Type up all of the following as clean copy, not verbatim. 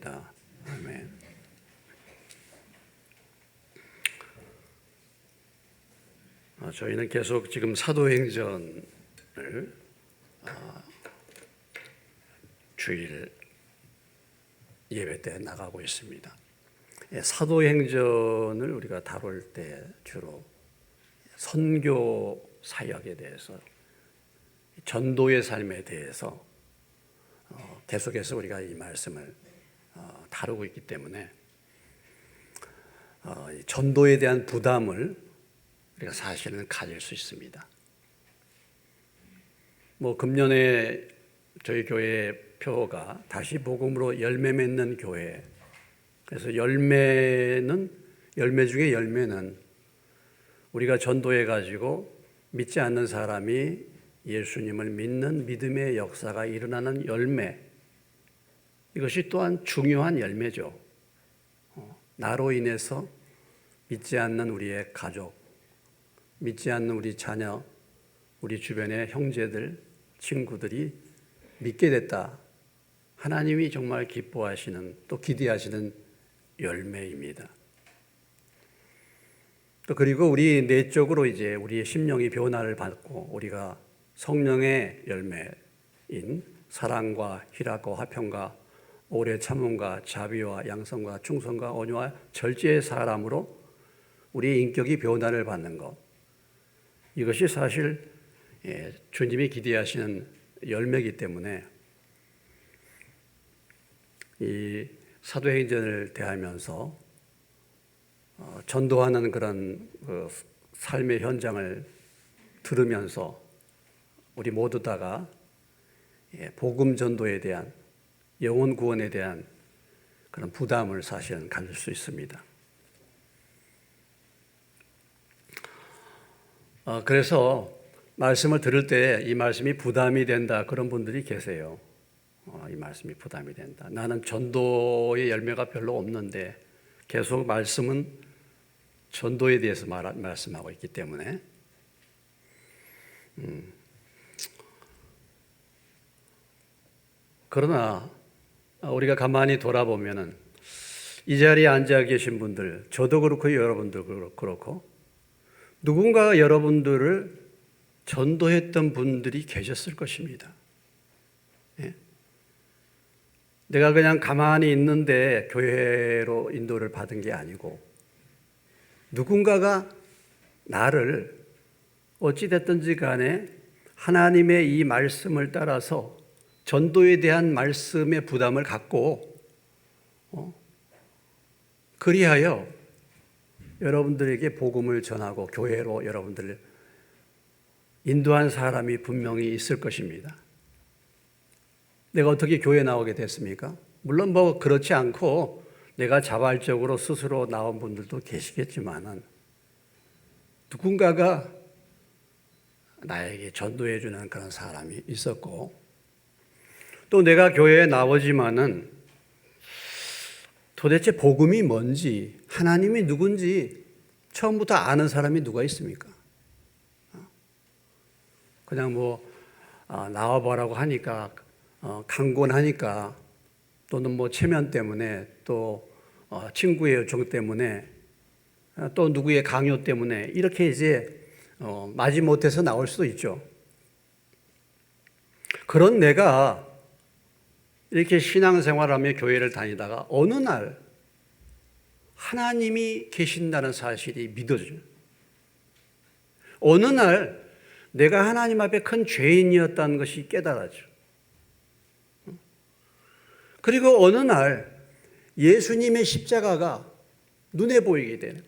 기도합니다. 아멘. 저희는 계속 지금 사도행전을 주일 예배 때 나가고 있습니다. 사도행전을 우리가 다룰 때 주로 선교 사역에 대해서, 전도의 삶에 대해서 계속해서 우리가 이 말씀을 다루고 있기 때문에 전도에 대한 부담을 우리가 사실은 가질 수 있습니다. 금년에 저희 교회 표가 다시 복음으로 열매 맺는 교회. 그래서 열매 중에 열매는 우리가 전도해 가지고 믿지 않는 사람이 예수님을 믿는 믿음의 역사가 일어나는 열매. 이것이 또한 중요한 열매죠. 나로 인해서 믿지 않는 우리의 가족, 믿지 않는 우리 자녀, 우리 주변의 형제들, 친구들이 믿게 됐다. 하나님이 정말 기뻐하시는, 또 기대하시는 열매입니다. 또 그리고 우리 내적으로 이제 우리의 심령이 변화를 받고 우리가 성령의 열매인 사랑과 희락과 화평과 오래 참음과 자비와 양성과 충성과 온유와 절제의 사람으로 우리의 인격이 변화를 받는 것, 이것이 사실 주님이 기대하시는 열매이기 때문에 이 사도행전을 대하면서 전도하는 그런 삶의 현장을 들으면서 우리 모두 다가 복음 전도에 대한, 영혼 구원에 대한 그런 부담을 사실은 가질 수 있습니다. 그래서 말씀을 들을 때 이 말씀이 부담이 된다, 그런 분들이 계세요. 이 말씀이 부담이 된다. 나는 전도의 열매가 별로 없는데 계속 말씀은 전도에 대해서 말씀하고 있기 때문에 그러나 우리가 가만히 돌아보면은 이 자리에 앉아 계신 분들, 저도 그렇고 여러분도 그렇고 누군가 여러분들을 전도했던 분들이 계셨을 것입니다. 내가 그냥 가만히 있는데 교회로 인도를 받은 게 아니고 누군가가 나를 어찌됐든지 간에 하나님의 이 말씀을 따라서 전도에 대한 말씀의 부담을 갖고 그리하여 여러분들에게 복음을 전하고 교회로 여러분들을 인도한 사람이 분명히 있을 것입니다. 내가 어떻게 교회에 나오게 됐습니까? 물론 그렇지 않고 내가 자발적으로 스스로 나온 분들도 계시겠지만은 누군가가 나에게 전도해 주는 그런 사람이 있었고, 또 내가 교회에 나오지만은 도대체 복음이 뭔지, 하나님이 누군지 처음부터 아는 사람이 누가 있습니까? 그냥 나와보라고 하니까, 강권하니까, 또는 체면 때문에, 또 친구의 요청 때문에, 또 누구의 강요 때문에 이렇게 이제 마지못해서 나올 수도 있죠. 그런 내가 이렇게 신앙생활하며 교회를 다니다가 어느 날 하나님이 계신다는 사실이 믿어져요. 어느 날 내가 하나님 앞에 큰 죄인이었다는 것이 깨달아져. 그리고 어느 날 예수님의 십자가가 눈에 보이게 되는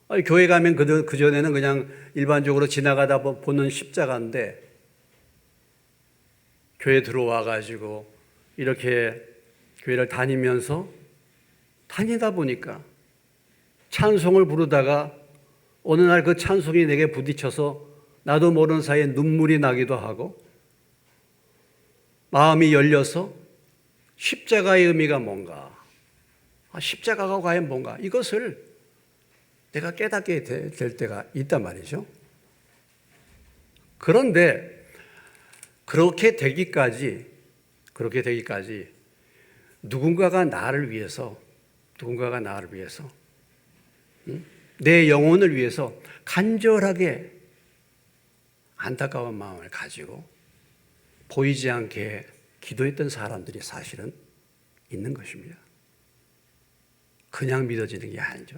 거예요. 교회 가면 그전에는 그냥 일반적으로 지나가다 보는 십자가인데, 교회 들어와 가지고 이렇게 교회를 다니다 보니까 찬송을 부르다가 어느 날 그 찬송이 내게 부딪혀서 나도 모르는 사이에 눈물이 나기도 하고, 마음이 열려서 십자가의 의미가 뭔가, 십자가가 과연 뭔가, 이것을 내가 깨닫게 될 때가 있단 말이죠. 그런데 그렇게 되기까지 누군가가 나를 위해서 내 영혼을 위해서 간절하게 안타까운 마음을 가지고 보이지 않게 기도했던 사람들이 사실은 있는 것입니다. 그냥 믿어지는 게 아니죠.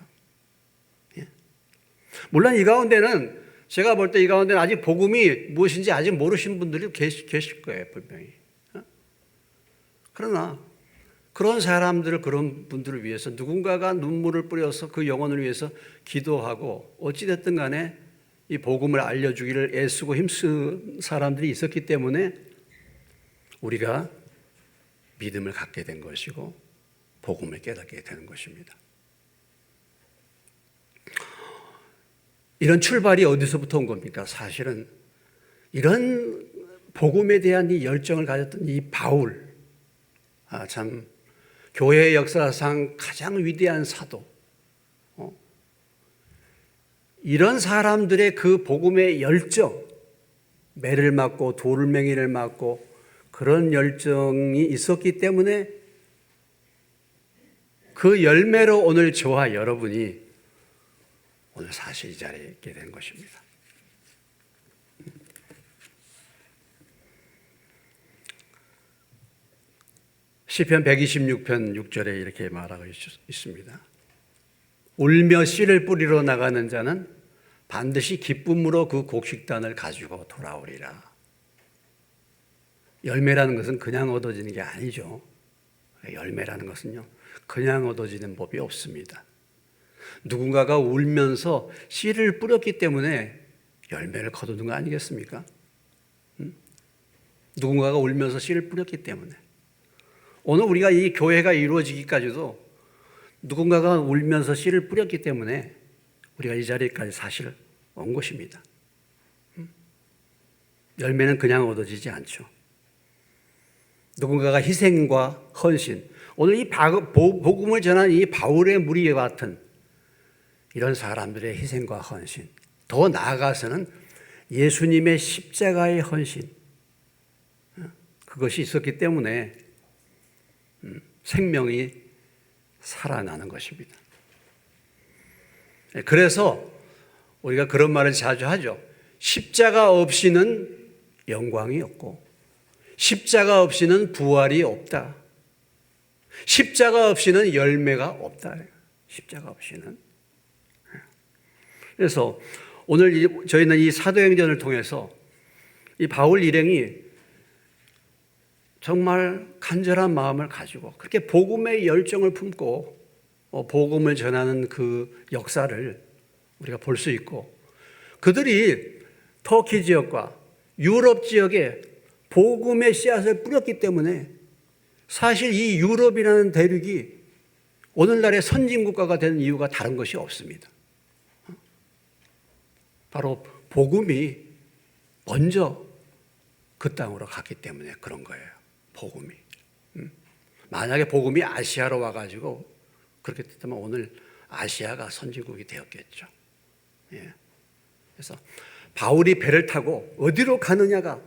물론 이 가운데는 제가 볼 때 이 가운데는 아직 복음이 무엇인지 아직 모르신 분들이 계실 거예요, 분명히. 그러나 그런 사람들을, 그런 분들을 위해서 누군가가 눈물을 뿌려서 그 영혼을 위해서 기도하고 어찌됐든 간에 이 복음을 알려주기를 애쓰고 힘쓴 사람들이 있었기 때문에 우리가 믿음을 갖게 된 것이고 복음을 깨닫게 되는 것입니다. 이런 출발이 어디서부터 온 겁니까? 사실은 이런 복음에 대한 이 열정을 가졌던 이 바울, 참 교회 역사상 가장 위대한 사도, 이런 사람들의 그 복음의 열정, 매를 맞고 돌멩이를 맞고 그런 열정이 있었기 때문에 그 열매로 오늘 저와 여러분이 오늘 사실 이 자리에 있게 된 것입니다. 시편 126편 6절에 이렇게 말하고 있습니다. 울며 씨를 뿌리러 나가는 자는 반드시 기쁨으로 그 곡식단을 가지고 돌아오리라. 열매라는 것은 그냥 얻어지는 게 아니죠. 열매라는 것은요, 그냥 얻어지는 법이 없습니다. 누군가가 울면서 씨를 뿌렸기 때문에 열매를 거두는 거 아니겠습니까? 누군가가 울면서 씨를 뿌렸기 때문에. 오늘 우리가 이 교회가 이루어지기까지도 누군가가 울면서 씨를 뿌렸기 때문에 우리가 이 자리까지 사실 온 것입니다. 열매는 그냥 얻어지지 않죠. 누군가가 희생과 헌신, 오늘 이 복음을 전한 이 바울의 무리 같은 이런 사람들의 희생과 헌신, 더 나아가서는 예수님의 십자가의 헌신, 그것이 있었기 때문에 생명이 살아나는 것입니다. 그래서 우리가 그런 말을 자주 하죠. 십자가 없이는 영광이 없고 십자가 없이는 부활이 없다. 십자가 없이는 열매가 없다. 십자가 없이는. 그래서 오늘 저희는 이 사도행전을 통해서 이 바울 일행이 정말 간절한 마음을 가지고 그렇게 복음의 열정을 품고 복음을 전하는 그 역사를 우리가 볼 수 있고, 그들이 터키 지역과 유럽 지역에 복음의 씨앗을 뿌렸기 때문에 사실 이 유럽이라는 대륙이 오늘날의 선진국가가 된 이유가 다른 것이 없습니다. 바로 복음이 먼저 그 땅으로 갔기 때문에 그런 거예요. 복음이. 만약에 복음이 아시아로 와가지고 그렇게 됐다면 오늘 아시아가 선진국이 되었겠죠. 예. 그래서 바울이 배를 타고 어디로 가느냐가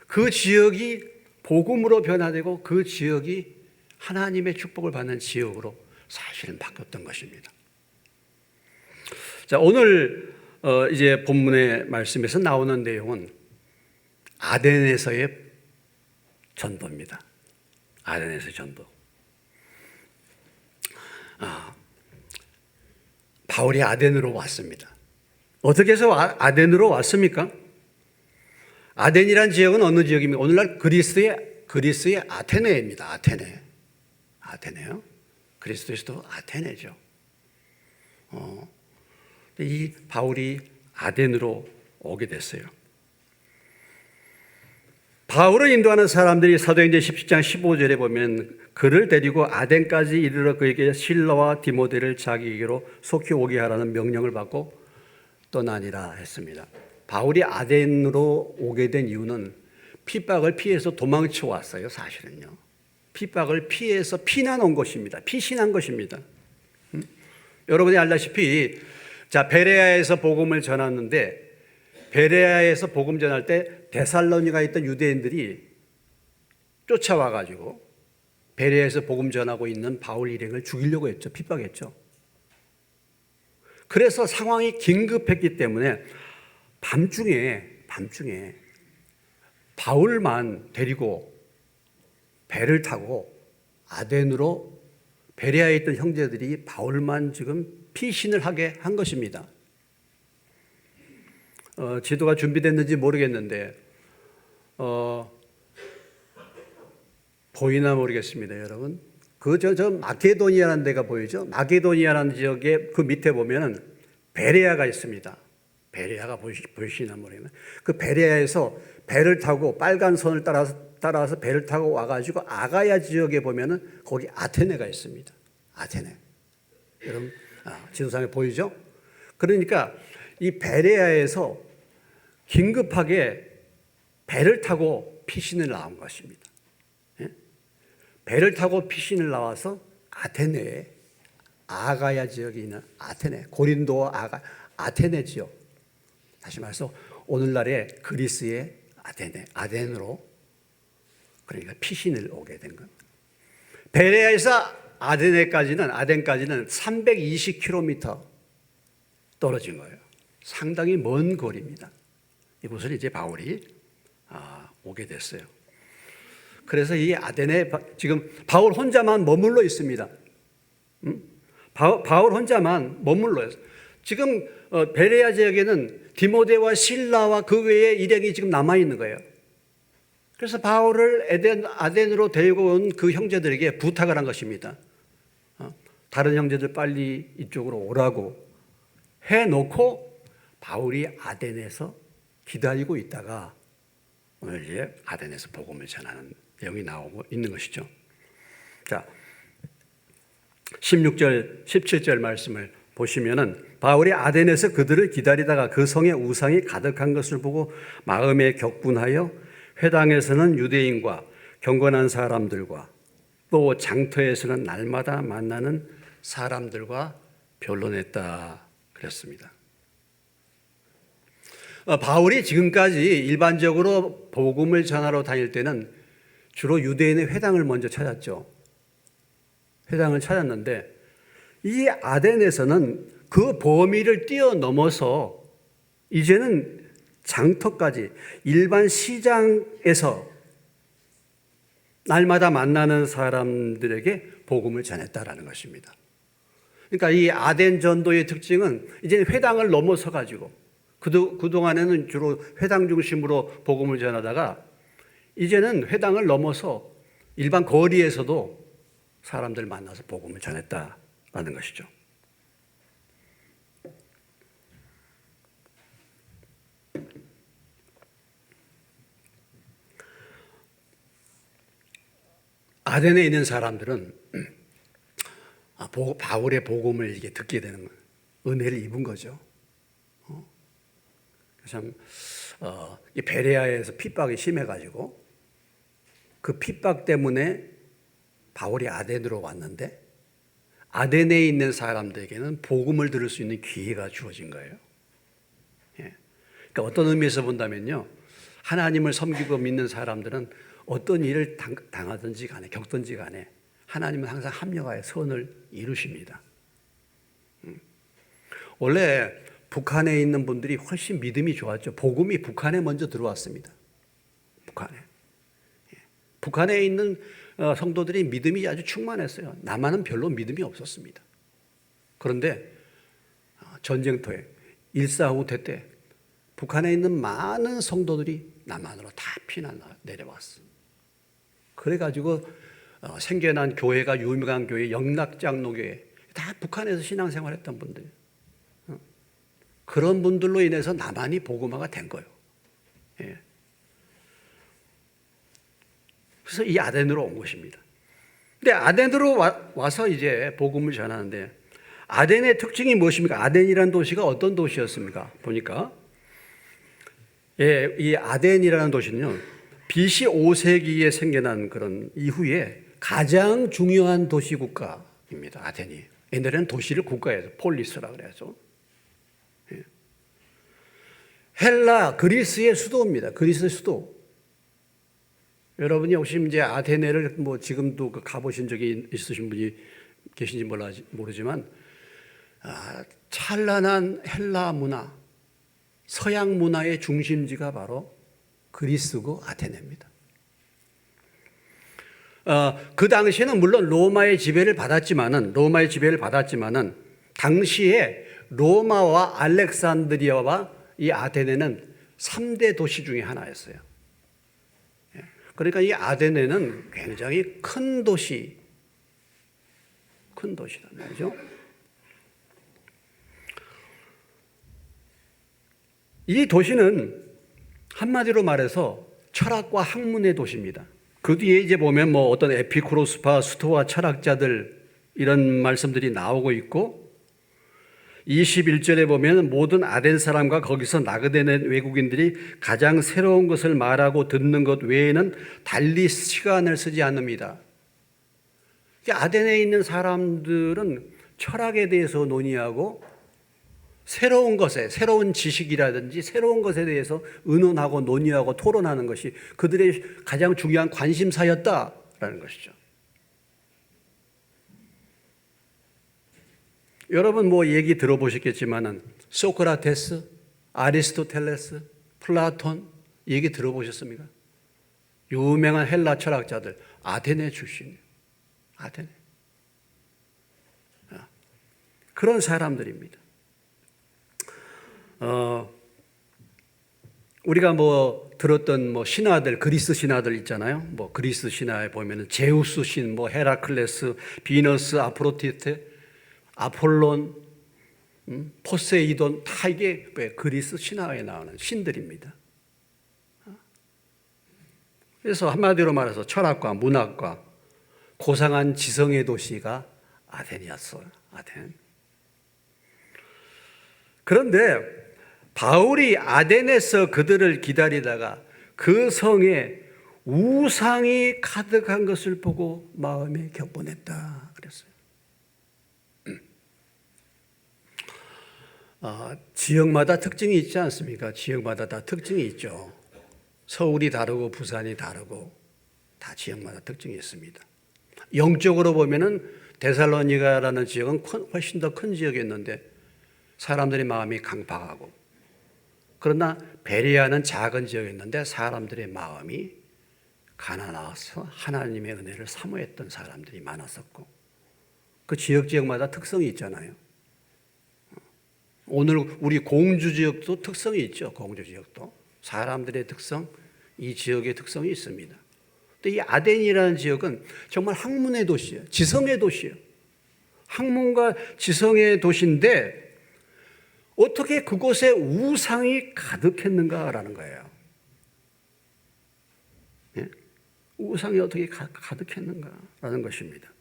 그 지역이 복음으로 변화되고 그 지역이 하나님의 축복을 받는 지역으로 사실은 바뀌었던 것입니다. 자, 오늘 이제 본문의 말씀에서 나오는 내용은 아덴에서의 전도입니다. 아덴에서의 전도. 바울이 아덴으로 왔습니다. 어떻게 해서 아덴으로 왔습니까? 아덴이란 지역은 어느 지역입니까? 오늘날 그리스의 아테네입니다. 아테네요. 그리스도의 수도 아테네죠. 이 바울이 아덴으로 오게 됐어요. 바울을 인도하는 사람들이 사도행전 17장 15절에 보면 그를 데리고 아덴까지 이르러 그에게 실라와 디모데를 자기에게로 속히 오게 하라는 명령을 받고 떠나니라 했습니다. 바울이 아덴으로 오게 된 이유는 핍박을 피해서 도망쳐 왔어요. 사실은요. 핍박을 피해서 피난 온 것입니다. 피신한 것입니다. 여러분이 알다시피 자, 베레아에서 복음을 전하는데 베레아에서 복음 전할 때 데살로니가에 있던 유대인들이 쫓아와가지고 베레아에서 복음 전하고 있는 바울 일행을 죽이려고 했죠. 핍박했죠. 그래서 상황이 긴급했기 때문에 밤중에 바울만 데리고 배를 타고 아덴으로, 베레아에 있던 형제들이 바울만 지금 피신을 하게 한 것입니다. 지도가 준비됐는지 모르겠는데 보이나 모르겠습니다, 여러분. 저 마케도니아라는 데가 보이죠? 마케도니아라는 지역에 그 밑에 보면은 베레아가 있습니다. 베레아가 보이시나 모르겠는데 그 베레아에서 배를 타고 빨간 선을 따라서 배를 타고 와가지고 아가야 지역에 보면은 거기 아테네가 있습니다. 아테네. 여러분 지도상에 보이죠? 그러니까 이 베레아에서 긴급하게 배를 타고 피신을 나온 것입니다. 배를 타고 피신을 나와서 아테네에, 아가야 지역에 있는 아테네, 고린도 아테네 지역, 다시 말해서 오늘날의 그리스의 아덴으로, 그러니까 피신을 오게 된 겁니다. 베레아에서 아덴까지는 320km 떨어진 거예요. 상당히 먼 거리입니다. 이곳을 이제 바울이 오게 됐어요. 그래서 이 아덴에 지금 바울 혼자만 머물러 있습니다. 바울 혼자만 머물러 있어요. 지금 베레아 지역에는 디모데와 실라와 그 외에 일행이 지금 남아 있는 거예요. 그래서 바울을 아덴으로 데리고 온 그 형제들에게 부탁을 한 것입니다. 다른 형제들 빨리 이쪽으로 오라고 해놓고 바울이 아덴에서 기다리고 있다가 오늘 이제 아덴에서 복음을 전하는 내용이 나오고 있는 것이죠. 자, 16절, 17절 말씀을 보시면은 바울이 아덴에서 그들을 기다리다가 그 성에 우상이 가득한 것을 보고 마음에 격분하여 회당에서는 유대인과 경건한 사람들과 또 장터에서는 날마다 만나는 사람들과 변론했다 그랬습니다. 바울이 지금까지 일반적으로 복음을 전하러 다닐 때는 주로 유대인의 회당을 먼저 찾았죠. 회당을 찾았는데 이 아덴에서는 그 범위를 뛰어넘어서 이제는 장터까지 일반 시장에서 날마다 만나는 사람들에게 복음을 전했다라는 것입니다. 그러니까 이 아덴 전도의 특징은 이제 회당을 넘어서 가지고 그동안에는 주로 회당 중심으로 복음을 전하다가 이제는 회당을 넘어서 일반 거리에서도 사람들 만나서 복음을 전했다라는 것이죠. 아덴에 있는 사람들은 바울의 복음을 이렇게 듣게 되는 은혜를 입은 거죠. 참 베레아에서 핍박이 심해가지고 그 핍박 때문에 바울이 아덴으로 왔는데 아덴에 있는 사람들에게는 복음을 들을 수 있는 기회가 주어진 거예요. 그러니까 어떤 의미에서 본다면요, 하나님을 섬기고 믿는 사람들은 어떤 일을 당하든지 간에 겪든지 간에 하나님은 항상 합력하여 선을 이루십니다. 원래 북한에 있는 분들이 훨씬 믿음이 좋았죠. 복음이 북한에 먼저 들어왔습니다. 북한에 있는 성도들이 믿음이 아주 충만했어요. 남한은 별로 믿음이 없었습니다. 그런데 전쟁터에 1.4 때 때 북한에 있는 많은 성도들이 남한으로 다 피난 내려왔어요. 그래가지고 생겨난 교회가 유명한 교회 영락장로교회, 다 북한에서 신앙생활했던 분들, 그런 분들로 인해서 남한이 복음화가 된 거예요. 그래서 이 아덴으로 온 것입니다. 근데 아덴으로 와서 이제 복음을 전하는데 아덴의 특징이 무엇입니까? 아덴이라는 도시가 어떤 도시였습니까? 보니까 이 아덴이라는 도시는요, BC 5세기에 생겨난 그런 이후에 가장 중요한 도시 국가입니다. 아덴이. 옛날에는 도시를 국가에서 폴리스라 그래야죠. 헬라, 그리스의 수도입니다. 그리스의 수도. 여러분이 혹시 이제 아테네를 뭐 지금도 가보신 적이 있으신 분이 계신지 모르지만 찬란한 헬라 문화, 서양 문화의 중심지가 바로 그리스고 아테네입니다. 그 당시에는 물론 로마의 지배를 받았지만은 당시에 로마와 알렉산드리아와 이 아테네는 3대 도시 중에 하나였어요. 그러니까 이 아테네는 굉장히 큰 도시란 말이죠. 이 도시는 한마디로 말해서 철학과 학문의 도시입니다. 그 뒤에 이제 보면 뭐 어떤 에피쿠로스파 스토아 철학자들 이런 말씀들이 나오고 있고 21절에 보면 모든 아덴 사람과 거기서 나그네된 외국인들이 가장 새로운 것을 말하고 듣는 것 외에는 달리 시간을 쓰지 않습니다. 아덴에 있는 사람들은 철학에 대해서 논의하고 새로운 것에, 새로운 지식이라든지 새로운 것에 대해서 의논하고 논의하고 토론하는 것이 그들의 가장 중요한 관심사였다라는 것이죠. 여러분 뭐 얘기 들어보셨겠지만은 소크라테스, 아리스토텔레스, 플라톤 얘기 들어보셨습니까? 유명한 헬라 철학자들 아테네 출신이에요. 아테네. 그런 사람들입니다. 우리가 뭐 들었던 뭐 신화들, 그리스 신화들 있잖아요. 뭐 그리스 신화에 보면은 제우스 신, 뭐 헤라클레스, 비너스, 아프로디테, 아폴론, 포세이돈 다 이게 그리스 신화에 나오는 신들입니다. 그래서 한마디로 말해서 철학과 문학과 고상한 지성의 도시가 아덴이었어요. 아덴. 그런데 바울이 아덴에서 그들을 기다리다가 그 성에 우상이 가득한 것을 보고 마음에 격분했다 그랬어요. 지역마다 특징이 있지 않습니까? 지역마다 다 특징이 있죠. 서울이 다르고 부산이 다르고 다 지역마다 특징이 있습니다. 영적으로 보면은 데살로니가라는 지역은 훨씬 더 큰 지역이었는데 사람들의 마음이 강팍하고, 그러나 베레아는 작은 지역이었는데 사람들의 마음이 가난해서 하나님의 은혜를 사모했던 사람들이 많았었고, 그 지역마다 특성이 있잖아요. 오늘 우리 공주 지역도 특성이 있죠. 공주 지역도 사람들의 특성, 이 지역의 특성이 있습니다. 근데 이 아덴이라는 지역은 정말 학문의 도시예요. 지성의 도시예요. 학문과 지성의 도시인데 어떻게 그곳에 우상이 가득했는가라는 거예요. 예? 우상이 어떻게 가득했는가라는 것입니다.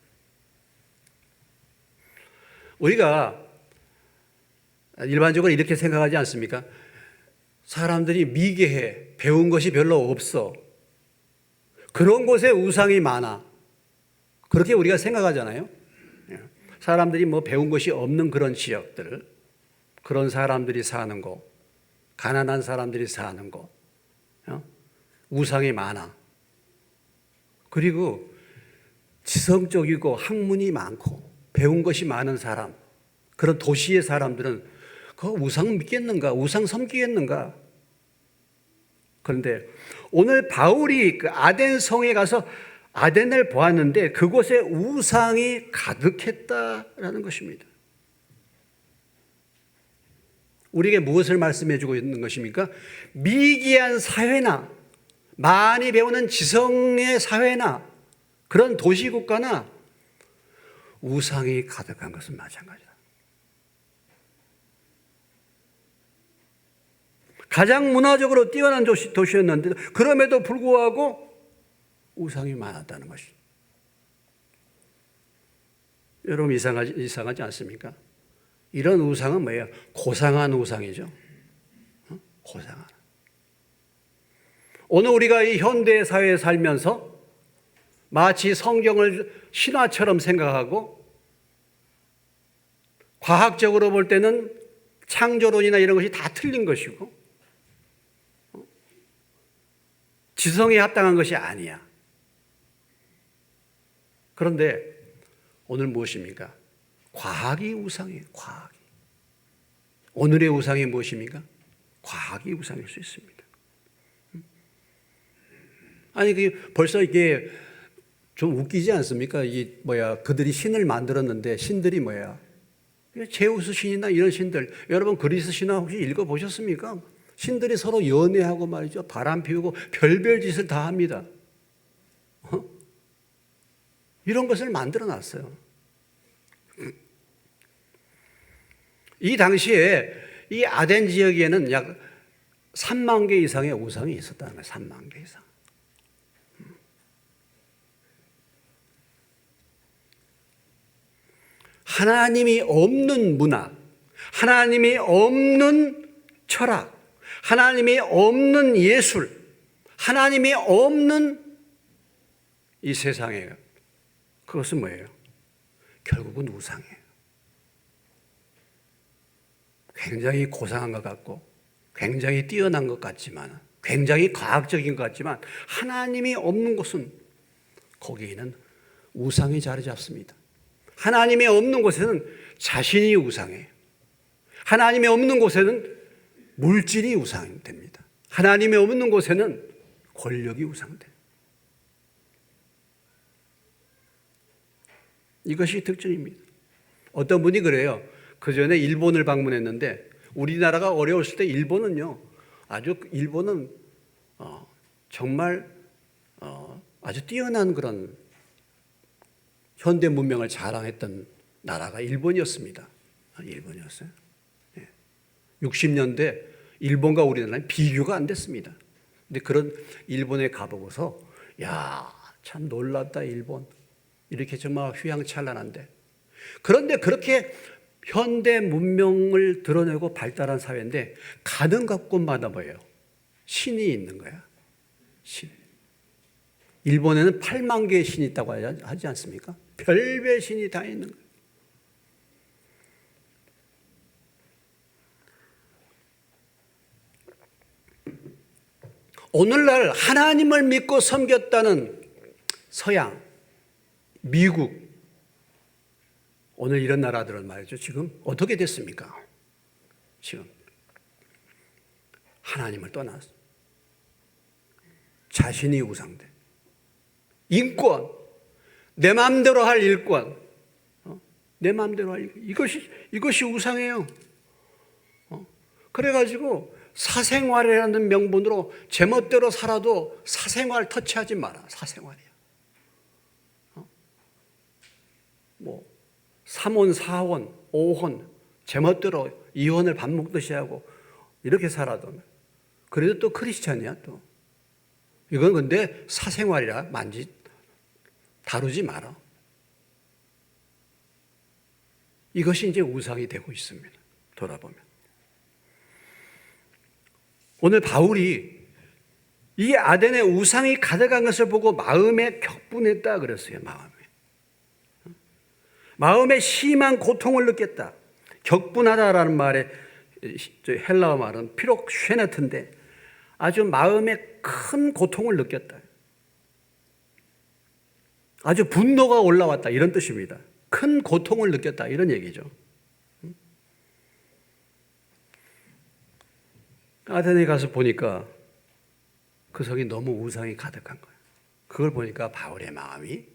우리가 일반적으로 이렇게 생각하지 않습니까? 사람들이 미개해, 배운 것이 별로 없어, 그런 곳에 우상이 많아, 그렇게 우리가 생각하잖아요. 사람들이 뭐 배운 것이 없는 그런 지역들, 그런 사람들이 사는 곳, 가난한 사람들이 사는 곳, 우상이 많아. 그리고 지성적이고 학문이 많고 배운 것이 많은 사람, 그런 도시의 사람들은 그 우상 믿겠는가? 우상 섬기겠는가? 그런데 오늘 바울이 그 아덴 성에 가서 아덴을 보았는데 그곳에 우상이 가득했다라는 것입니다. 우리에게 무엇을 말씀해 주고 있는 것입니까? 미개한 사회나 많이 배우는 지성의 사회나 그런 도시국가나 우상이 가득한 것은 마찬가지다. 가장 문화적으로 뛰어난 도시였는데 그럼에도 불구하고 우상이 많았다는 것이죠. 여러분 이상하지 않습니까? 이런 우상은 뭐예요? 고상한 우상이죠. 고상한. 오늘 우리가 이 현대 사회에 살면서 마치 성경을 신화처럼 생각하고 과학적으로 볼 때는 창조론이나 이런 것이 다 틀린 것이고 지성에 합당한 것이 아니야. 그런데 오늘 무엇입니까? 과학이 우상이에요. 과학이. 오늘의 우상이 무엇입니까? 과학이 우상일 수 있습니다. 아니, 벌써 이게 좀 웃기지 않습니까? 그들이 신을 만들었는데 신들이 제우스 신이나 이런 신들, 여러분 그리스 신화 혹시 읽어보셨습니까? 신들이 서로 연애하고 말이죠. 바람 피우고 별별 짓을 다 합니다. 이런 것을 만들어 놨어요. 이 당시에 이 아덴 지역에는 약 3만 개 이상의 우상이 있었다는 거예요. 3만 개 이상. 하나님이 없는 문화, 하나님이 없는 철학, 하나님이 없는 예술, 하나님이 없는 이 세상에 그것은 뭐예요? 결국은 우상이에요. 굉장히 고상한 것 같고 굉장히 뛰어난 것 같지만 굉장히 과학적인 것 같지만 하나님이 없는 곳은 거기에는 우상이 자리 잡습니다. 하나님이 없는 곳에는 자신이 우상해요. 하나님이 없는 곳에는 물질이 우상이 됩니다. 하나님이 없는 곳에는 권력이 우상돼요. 이것이 특징입니다. 어떤 분이 그래요. 그 전에 일본을 방문했는데 우리나라가 어려웠을 때 일본은 정말 아주 뛰어난 그런 현대 문명을 자랑했던 나라가 일본이었습니다. 일본이었어요. 60년대 일본과 우리나라는 비교가 안 됐습니다. 근데 그런 일본에 가보고서 참 놀랍다 일본. 이렇게 정말 휘황찬란한데. 그런데 그렇게 현대 문명을 드러내고 발달한 사회인데 가는 곳마다 뭐예요? 신이 있는 거야. 신. 일본에는 8만 개의 신이 있다고 하지 않습니까? 별별 신이 다 있는 거예요. 오늘날 하나님을 믿고 섬겼다는 서양, 미국, 오늘 이런 나라들은 말이죠. 지금 어떻게 됐습니까? 지금 하나님을 떠났어. 자신이 우상돼. 인권, 내 마음대로 할 일권, 내 마음대로 할 일권. 이것이 우상이에요. 그래가지고 사생활이라는 명분으로 제멋대로 살아도 사생활 터치하지 마라. 사생활이야. 3혼, 4혼, 5혼 제멋대로 이혼을 밥 먹듯이 하고 이렇게 살아도 그래도 또 크리스찬이야 또. 이건 근데 사생활이라 다루지 마라. 이것이 이제 우상이 되고 있습니다. 돌아보면. 오늘 바울이 이 아덴에 우상이 가득한 것을 보고 마음에 격분했다 그랬어요. 마음에 심한 고통을 느꼈다. 격분하다라는 말에 헬라어 말은 피록쉐네트인데 아주 마음에 큰 고통을 느꼈다. 아주 분노가 올라왔다 이런 뜻입니다. 큰 고통을 느꼈다 이런 얘기죠. 아덴에 가서 보니까 그 성이 너무 우상이 가득한 거예요. 그걸 보니까 바울의 마음이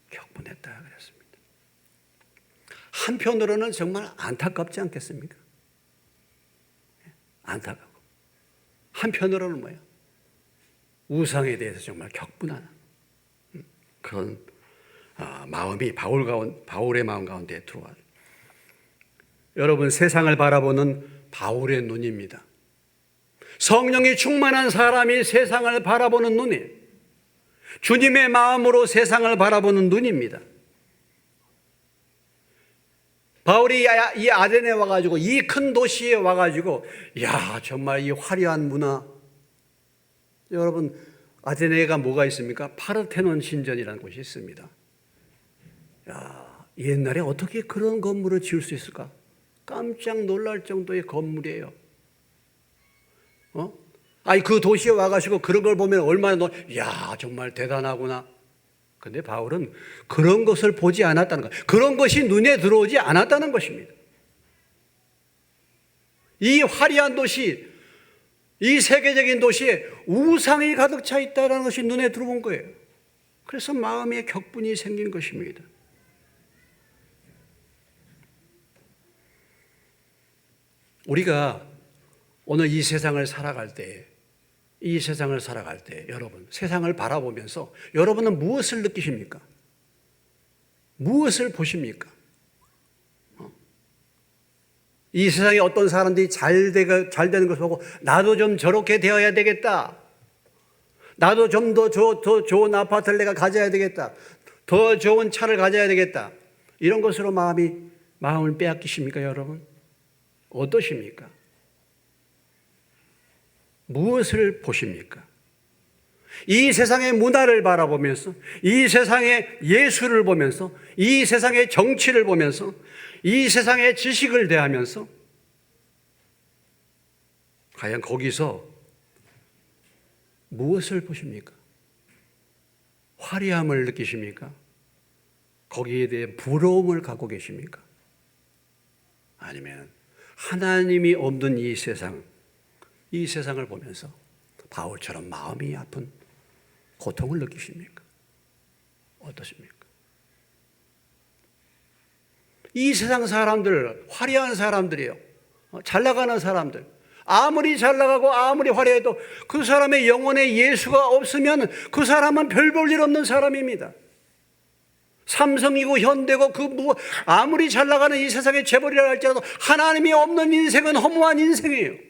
격분했다 그랬습니다. 한편으로는 정말 안타깝지 않겠습니까? 안타깝고 한편으로는 뭐예요? 우상에 대해서 정말 격분하는 그런 마음이 바울의 마음 가운데 들어와요. 여러분 세상을 바라보는 바울의 눈입니다. 성령이 충만한 사람이 세상을 바라보는 눈이 주님의 마음으로 세상을 바라보는 눈입니다. 바울이 이 아덴에 와가지고 이 큰 도시에 와가지고 정말 이 화려한 문화. 여러분 아테네가 뭐가 있습니까? 파르테논 신전이라는 곳이 있습니다. 옛날에 어떻게 그런 건물을 지을 수 있을까? 깜짝 놀랄 정도의 건물이에요. 아니 그 도시에 와가지고 그런 걸 보면 얼마나 야 정말 대단하구나. 근데 바울은 그런 것을 보지 않았다는 것, 그런 것이 눈에 들어오지 않았다는 것입니다. 이 화려한 도시, 이 세계적인 도시에 우상이 가득 차 있다는 것이 눈에 들어온 거예요. 그래서 마음에 격분이 생긴 것입니다. 우리가 오늘 이 세상을 살아갈 때, 여러분, 세상을 바라보면서 여러분은 무엇을 느끼십니까? 무엇을 보십니까? 이 세상에 어떤 사람들이 잘 되는 것을 보고 나도 좀 저렇게 되어야 되겠다. 나도 좀 더 좋은 아파트를 내가 가져야 되겠다. 더 좋은 차를 가져야 되겠다. 이런 것으로 마음을 빼앗기십니까, 여러분? 어떠십니까? 무엇을 보십니까? 이 세상의 문화를 바라보면서, 이 세상의 예술을 보면서, 이 세상의 정치를 보면서, 이 세상의 지식을 대하면서 과연 거기서 무엇을 보십니까? 화려함을 느끼십니까? 거기에 대해 부러움을 갖고 계십니까? 아니면 하나님이 없는 이 세상을 보면서 바울처럼 마음이 아픈 고통을 느끼십니까? 어떠십니까? 이 세상 사람들, 화려한 사람들이에요. 잘 나가는 사람들. 아무리 잘 나가고 아무리 화려해도 그 사람의 영혼에 예수가 없으면 그 사람은 별 볼 일 없는 사람입니다. 삼성이고 현대고 아무리 잘 나가는 이 세상의 재벌이라 할지라도 하나님이 없는 인생은 허무한 인생이에요.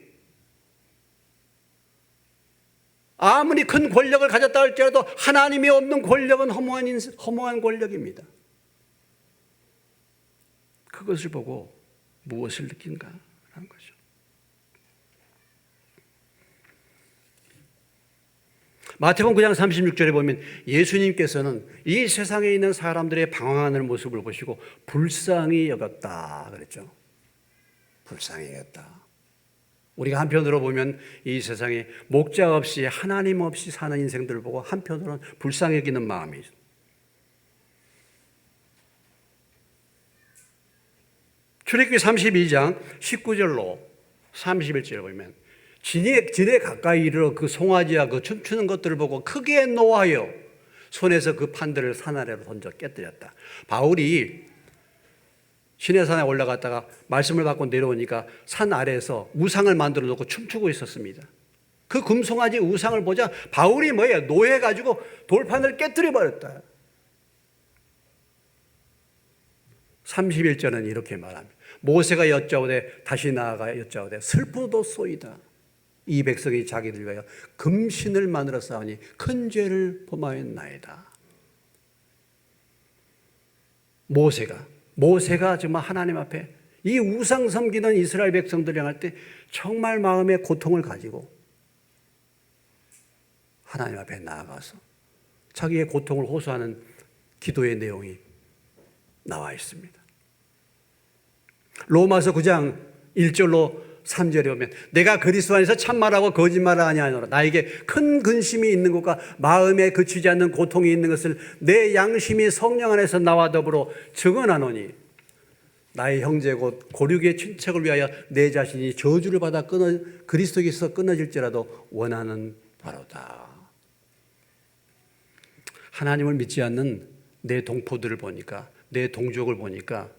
아무리 큰 권력을 가졌다 할지라도 하나님이 없는 권력은 허무한 권력입니다. 그것을 보고 무엇을 느낀가라는 거죠. 마태복음 9장 36절에 보면 예수님께서는 이 세상에 있는 사람들의 방황하는 모습을 보시고 불쌍히 여겼다 그랬죠. 불쌍히 여겼다. 우리가 한편으로 보면 이 세상에 목자 없이 하나님 없이 사는 인생들을 보고 한편으로는 불쌍히 여기는 마음이 있어요. 출애굽기 32장 19절로 31절을 보면 진에 가까이 이르러 그 송아지와 그 춤추는 것들을 보고 크게 노하여 손에서 그 판들을 산 아래로 던져 깨뜨렸다. 바울이 시내산에 올라갔다가 말씀을 받고 내려오니까 산 아래에서 우상을 만들어 놓고 춤추고 있었습니다. 그 금송아지 우상을 보자 바울이 노해가지고 돌판을 깨뜨려 버렸다. 31절은 이렇게 말합니다. 모세가 여짜오되 다시 나아가 여짜오되 슬프도소이다. 이 백성이 자기들 위하여 금신을 만들어 싸우니 큰 죄를 범하였나이다. 모세가 정말 하나님 앞에 이 우상 섬기는 이스라엘 백성들이랑 할 때 정말 마음의 고통을 가지고 하나님 앞에 나아가서 자기의 고통을 호소하는 기도의 내용이 나와 있습니다. 로마서 9장 1절로 3절에 보면 내가 그리스도 안에서 참말하고 거짓말을 아니하노라. 나에게 큰 근심이 있는 것과 마음에 그치지 않는 고통이 있는 것을 내 양심이 성령 안에서 나와 더불어 증언하노니 나의 형제 곧 고륙의 친척을 위하여 내 자신이 저주를 받아 그리스도께서 끊어질지라도 원하는 바로다. 하나님을 믿지 않는 내 동포들을 보니까, 내 동족을 보니까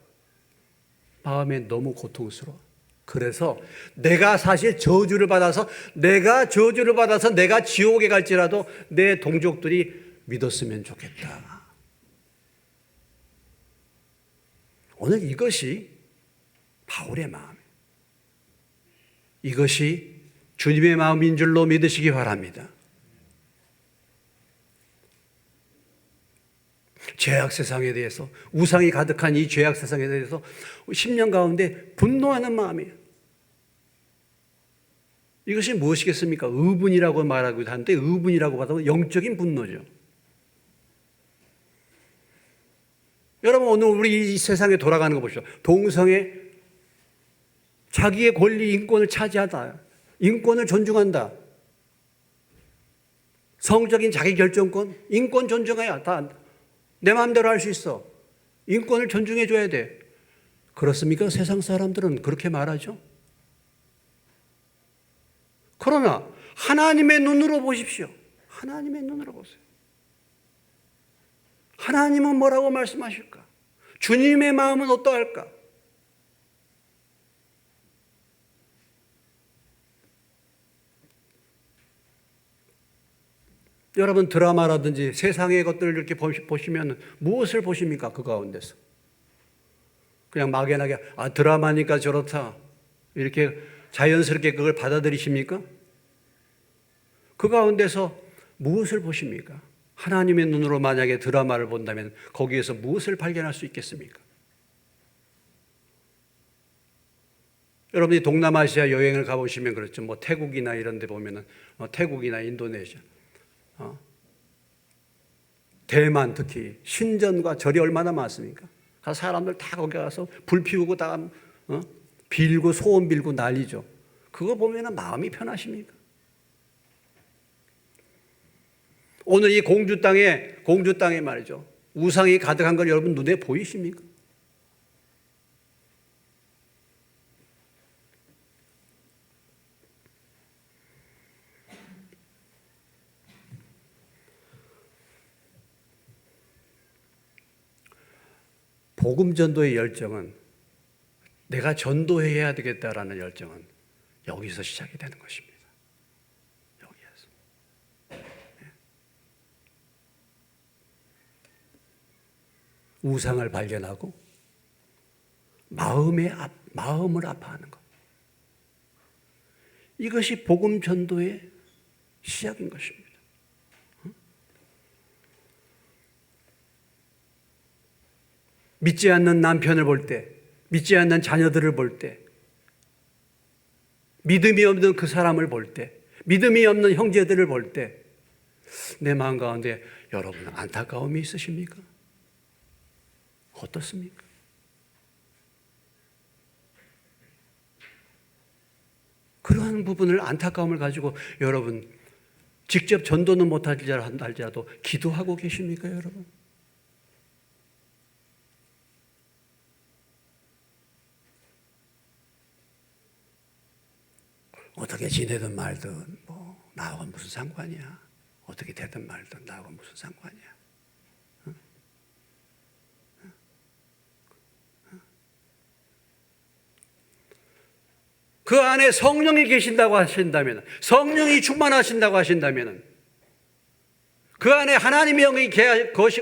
마음에 너무 고통스러워. 그래서 내가 사실 저주를 받아서 내가 지옥에 갈지라도 내 동족들이 믿었으면 좋겠다. 오늘 이것이 바울의 마음이에요. 이것이 주님의 마음인 줄로 믿으시기 바랍니다. 죄악 세상에 대해서, 우상이 가득한 이 죄악 세상에 대해서 10년 가운데 분노하는 마음이에요. 이것이 무엇이겠습니까? 의분이라고 말하기도 하는데 의분이라고 받아도 영적인 분노죠. 여러분 오늘 우리 이 세상에 돌아가는 거 보시죠. 동성애 자기의 권리 인권을 차지하다. 인권을 존중한다. 성적인 자기 결정권, 인권 존중해야 다 내 마음대로 할 수 있어. 인권을 존중해 줘야 돼. 그렇습니까? 세상 사람들은 그렇게 말하죠. 그러나 하나님의 눈으로 보십시오. 하나님의 눈으로 보세요. 하나님은 뭐라고 말씀하실까? 주님의 마음은 어떠할까? 여러분 드라마라든지 세상의 것들을 이렇게 보시면 무엇을 보십니까? 그 가운데서 그냥 막연하게 드라마니까 저렇다 이렇게 자연스럽게 그걸 받아들이십니까? 그 가운데서 무엇을 보십니까? 하나님의 눈으로 만약에 드라마를 본다면 거기에서 무엇을 발견할 수 있겠습니까? 여러분이 동남아시아 여행을 가보시면 그렇죠. 뭐 태국이나 이런 데 보면은 태국이나 인도네시아, 대만 특히 신전과 절이 얼마나 많습니까? 사람들 다 거기 가서 불 피우고 다 빌고 소원 빌고 난리죠. 그거 보면은 마음이 편하십니까? 오늘 이 공주 땅에 말이죠. 우상이 가득한 걸 여러분 눈에 보이십니까? 복음 전도의 열정은 내가 전도해야 되겠다라는 열정은 여기서 시작이 되는 것입니다. 여기에서. 우상을 발견하고 마음을 아파하는 것. 이것이 복음 전도의 시작인 것입니다. 믿지 않는 남편을 볼 때, 믿지 않는 자녀들을 볼 때, 믿음이 없는 그 사람을 볼 때, 믿음이 없는 형제들을 볼 때, 내 마음 가운데 여러분 안타까움이 있으십니까? 어떻습니까? 그러한 부분을 안타까움을 가지고 여러분 직접 전도는 못할지라도 기도하고 계십니까, 여러분? 어떻게 지내든 말든 뭐 나하고 무슨 상관이야. 어떻게 되든 말든 나하고 무슨 상관이야. 그 안에 성령이 계신다고 하신다면, 성령이 충만하신다고 하신다면, 그 안에 하나님의 영이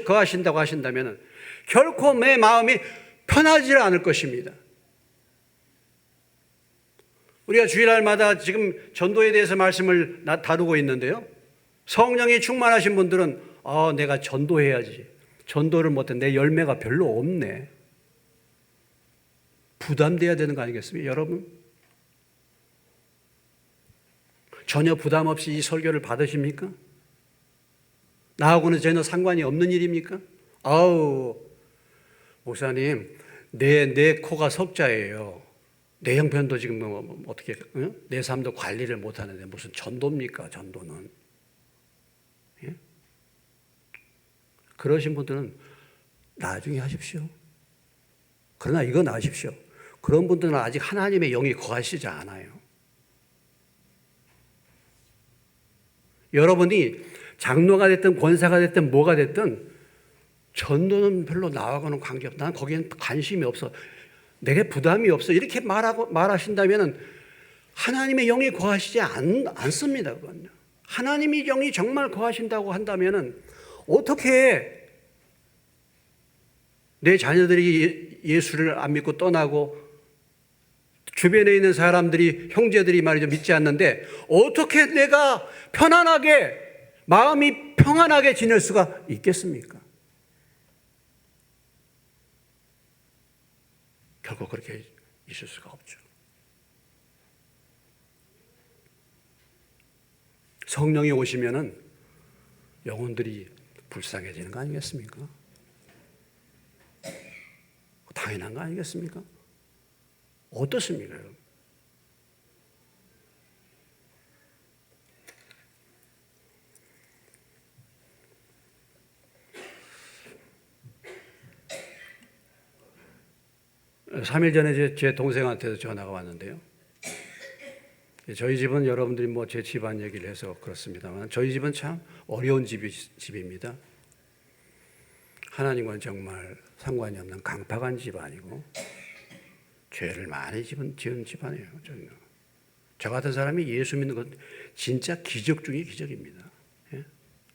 거하신다고 하신다면 결코 내 마음이 편하지 않을 것입니다. 우리가 주일날마다 지금 전도에 대해서 말씀을 다루고 있는데요. 성령이 충만하신 분들은 내가 전도해야지. 전도를 못해 내 열매가 별로 없네. 부담돼야 되는 거 아니겠습니까? 여러분 전혀 부담 없이 이 설교를 받으십니까? 나하고는 전혀 상관이 없는 일입니까? 목사님 내 코가 석자예요. 내 형편도 지금 어떻게 내 삶도 관리를 못하는데 무슨 전도입니까? 전도는. 예? 그러신 분들은 나중에 하십시오. 그러나 이건 아십시오. 그런 분들은 아직 하나님의 영이 거하시지 않아요. 여러분이 장로가 됐든 권사가 됐든 뭐가 됐든 전도는 별로 나하고는 관계없다. 난 거기엔 관심이 없어. 내게 부담이 없어. 이렇게 말하신다면 하나님의 영이 거하시지 않습니다. 그건요. 하나님의 영이 정말 거하신다고 한다면 어떻게 내 자녀들이 예수를 안 믿고 떠나고 주변에 있는 사람들이 형제들이 말이죠 믿지 않는데 어떻게 내가 편안하게 마음이 평안하게 지낼 수가 있겠습니까? 결국 그렇게 있을 수가 없죠. 성령이 오시면은 영혼들이 불쌍해지는 거 아니겠습니까? 당연한 거 아니겠습니까? 어떻습니까, 여러분? 3일 전에 제 동생한테서 전화가 왔는데요. 저희 집은 여러분들이 뭐 제 집안 얘기를 해서 그렇습니다만 저희 집은 참 어려운 집입니다. 하나님과는 정말 상관이 없는 강팍한 집안이고 죄를 많이 지은 집안이에요. 저희는. 저 같은 사람이 예수 믿는 건 진짜 기적 중의 기적입니다. 예?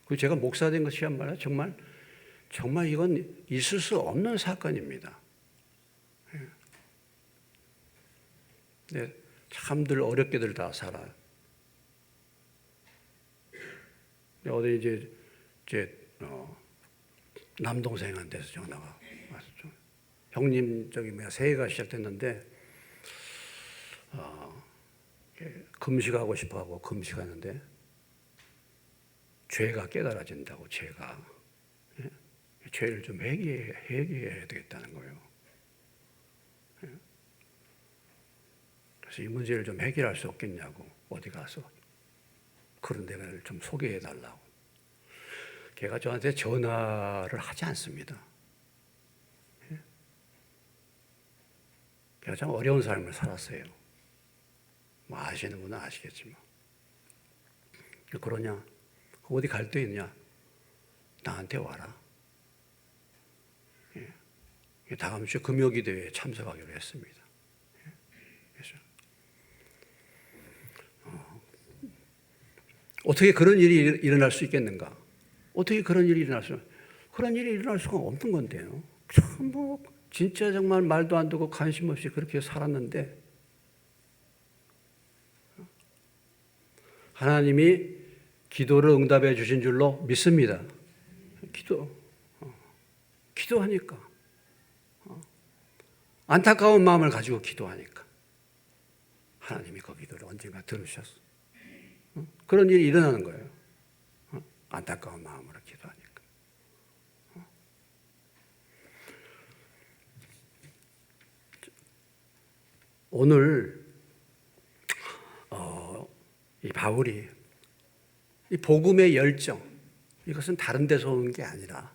그리고 제가 목사 된 것이야말로 정말 이건 있을 수 없는 사건입니다. 예. 네, 참들 어렵게들 다 살아요. 어디 이제 제 남동생한테서 전화가 왔었죠. 형님 새해가 시작됐는데 금식하고 싶어하고 금식하는데 죄가 깨달아진다고 죄가 죄를 좀 회개해야 되겠다는 거예요. 그래서 이 문제를 좀 해결할 수 없겠냐고 어디 가서 그런 데를 좀 소개해 달라고. 걔가 저한테 전화를 하지 않습니다. 걔가 참 어려운 삶을 살았어요. 뭐 아시는 분은 아시겠지만. 그러냐? 어디 갈 데 있냐? 나한테 와라. 다음 주 금요기도회에 참석하기로 했습니다. 그래서 어떻게 그런 일이 일어날 수 있겠는가? 어떻게 그런 일이 일어날 수가 없는 건데요. 참 진짜 정말 말도 안 되고 관심 없이 그렇게 살았는데 하나님이 기도를 응답해 주신 줄로 믿습니다. 기도하니까 안타까운 마음을 가지고 기도하니까 하나님이 그 기도를 언젠가 들으셨어. 그런 일이 일어나는 거예요. 안타까운 마음으로 기도하니까. 오늘 이 바울이 이 복음의 열정, 이것은 다른 데서 오는 게 아니라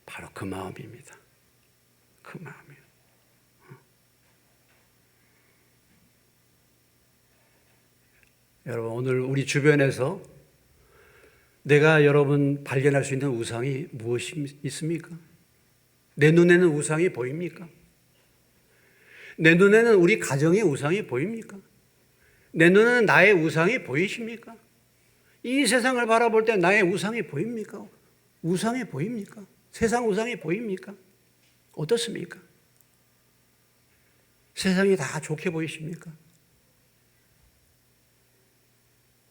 바로 그 마음입니다. 그 마음이에요. 여러분, 오늘 우리 주변에서 내가 여러분 발견할 수 있는 우상이 무엇이 있습니까? 내 눈에는 우상이 보입니까? 내 눈에는 우리 가정의 우상이 보입니까? 내 눈에는 나의 우상이 보이십니까? 이 세상을 바라볼 때 나의 우상이 보입니까? 우상이 보입니까? 세상 우상이 보입니까? 어떻습니까? 세상이 다 좋게 보이십니까?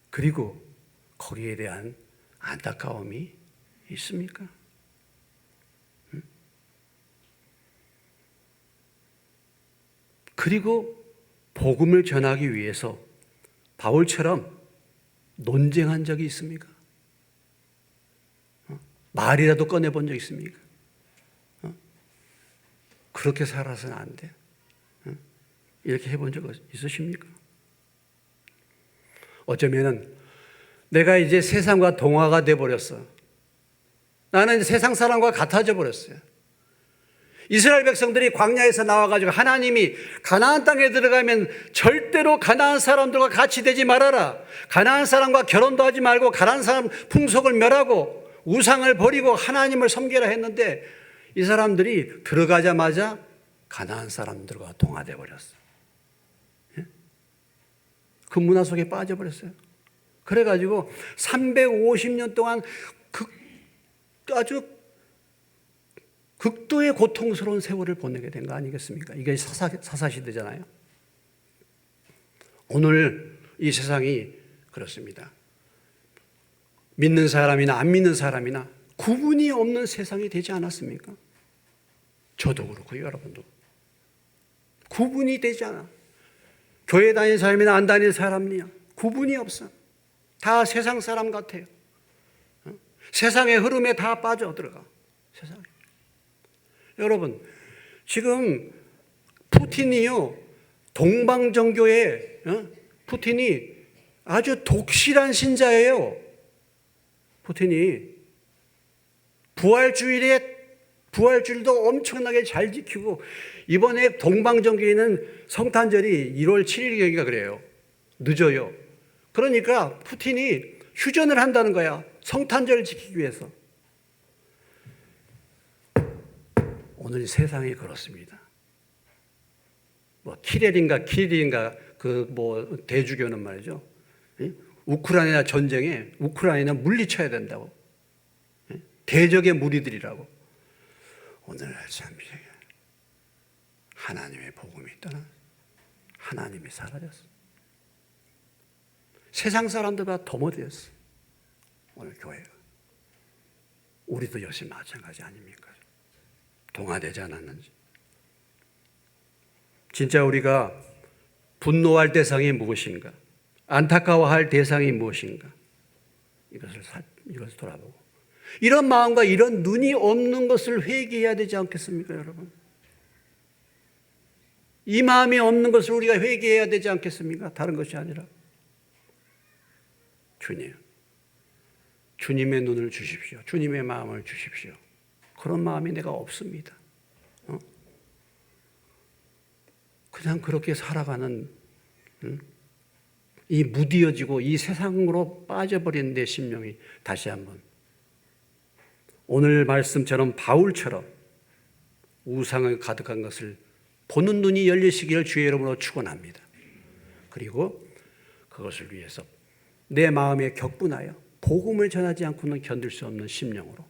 그리고 거기에 대한 안타까움이 있습니까? 그리고 복음을 전하기 위해서 바울처럼 논쟁한 적이 있습니까? 말이라도 꺼내본 적 있습니까? 그렇게 살아서는 안 돼. 이렇게 해본 적 있으십니까? 어쩌면은 내가 이제 세상과 동화가 돼버렸어. 나는 세상 사람과 같아져 버렸어요. 이스라엘 백성들이 광야에서 나와가지고 하나님이 가나안 땅에 들어가면 절대로 가나안 사람들과 같이 되지 말아라. 가나안 사람과 결혼도 하지 말고 가나안 사람 풍속을 멸하고 우상을 버리고 하나님을 섬기라 했는데 이 사람들이 들어가자마자 가나안 사람들과 동화돼 버렸어. 그 문화 속에 빠져버렸어요. 그래가지고 350년 동안 아주 극도의 고통스러운 세월을 보내게 된 거 아니겠습니까? 이게 사사시대잖아요. 오늘 이 세상이 그렇습니다. 믿는 사람이나 안 믿는 사람이나 구분이 없는 세상이 되지 않았습니까? 저도 그렇고 여러분도. 구분이 되지 않아. 교회 다니는 사람이나 안 다니는 사람이야. 구분이 없어. 다 세상 사람 같아요. 세상의 흐름에 다 빠져들어가. 세상에. 여러분, 지금 푸틴이요, 동방정교회, 푸틴이 아주 독실한 신자예요. 푸틴이 부활주일에 부활주일도 엄청나게 잘 지키고 이번에 동방정교에 있는 성탄절이 1월 7일경인가 그래요. 늦어요. 그러니까 푸틴이 휴전을 한다는 거야. 성탄절을 지키기 위해서. 오늘 세상이 그렇습니다. 키릴인가 그 대주교는 말이죠. 우크라이나 전쟁에 우크라이나 물리쳐야 된다고. 대적의 무리들이라고. 오늘날 참 하나님의 복음이 떠나 하나님이 사라졌어. 세상 사람들보다 더 못되었어. 오늘 교회가. 우리도 역시 마찬가지 아닙니까? 동화되지 않았는지. 진짜 우리가 분노할 대상이 무엇인가? 안타까워할 대상이 무엇인가? 이것을 돌아보고 이런 마음과 이런 눈이 없는 것을 회개해야 되지 않겠습니까, 여러분? 이 마음이 없는 것을 우리가 회개해야 되지 않겠습니까? 다른 것이 아니라 주님의 눈을 주십시오. 주님의 마음을 주십시오. 그런 마음이 내가 없습니다. 그냥 그렇게 살아가는 이 무디어지고 이 세상으로 빠져버린 내 심령이 다시 한번 오늘 말씀처럼 바울처럼 우상을 가득한 것을 보는 눈이 열리시기를 주의 이름으로 축원합니다. 그리고 그것을 위해서 내 마음에 격분하여 복음을 전하지 않고는 견딜 수 없는 심령으로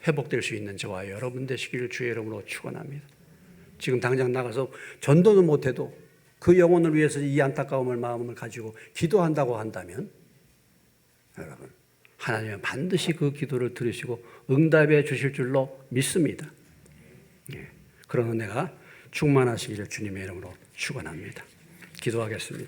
회복될 수 있는 저와 여러분 되시기를 주의 이름으로 축원합니다. 지금 당장 나가서 전도는 못해도 그 영혼을 위해서 이 안타까움을 마음을 가지고 기도한다고 한다면 여러분 하나님은 반드시 그 기도를 들으시고 응답해 주실 줄로 믿습니다. 그런 은혜가 충만하시기를 주님의 이름으로 축원합니다. 기도하겠습니다.